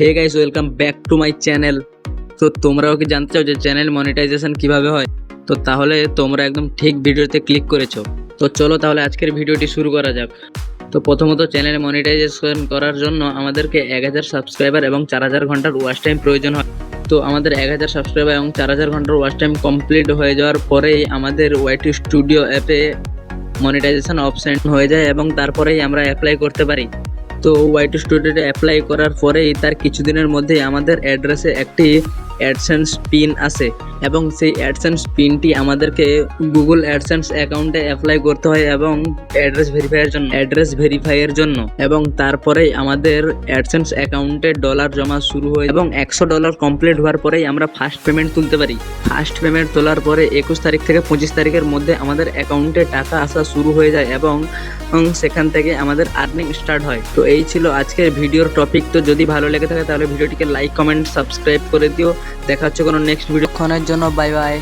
Hey guys, welcome back to my channel. তো তোমরাও কি জানতে চাও যে চ্যানেল মনিটাইজেশন কিভাবে হয়? তো তাহলে তোমরা একদম ঠিক ভিডিওতে ক্লিক করেছো। তো চলো তাহলে আজকের ভিডিওটি শুরু করা যাক। তো প্রথমত চ্যানেল মনিটাইজেশন করার জন্য আমাদেরকে 1000 সাবস্ক্রাইবার এবং 4000 ঘন্টার ওয়াচ টাইম প্রয়োজন হয়। তো আমাদের 1000 সাবস্ক্রাইবার এবং 4000 ঘন্টার ওয়াচ টাইম কমপ্লিট হয়ে যাওয়ার পরেই আমাদের ওয়াইটি স্টুডিও অ্যাপে মনিটাইজেশন অপশন হয়ে যায় এবং তারপরেই আমরা অ্যাপ্লাই করতে পারি। তো ওয়াইটি স্টুডিওতে অ্যাপ্লাই করার পরেই তার কিছুদিনের মধ্যেই আমাদের অ্যাড্রেসে একটি অ্যাডসেন্স পিন আসে এবং সেই অ্যাডসেন্স পিনটি আমাদেরকে গুগল অ্যাডসেন্স অ্যাকাউন্টে অ্যাপ্লাই করতে হয় এবং অ্যাড্রেস ভেরিফাইয়ের জন্য এবং তারপরেই আমাদের অ্যাডসেন্স অ্যাকাউন্টে ডলার জমা শুরু হয় এবং $100 কমপ্লিট হওয়ার পরেই আমরা ফার্স্ট পেমেন্ট তুলতে পারি। ফার্স্ট পেমেন্ট তোলার পরে 21 তারিখ থেকে 25 তারিখের মধ্যে আমাদের অ্যাকাউন্টে টাকা আসা শুরু হয়ে যায় এবং সেখান থেকে আমাদের আর্নিং স্টার্ট হয়। তো এই ছিল আজকের ভিডিওর টপিক। তো যদি ভালো লেগে থাকে তাহলে ভিডিওটিকে লাইক, কমেন্ট, সাবস্ক্রাইব করে দিও। দেখা হচ্ছে কোনো নেক্সট ভিডিও। ক্ষণের জন্য বাই বাই।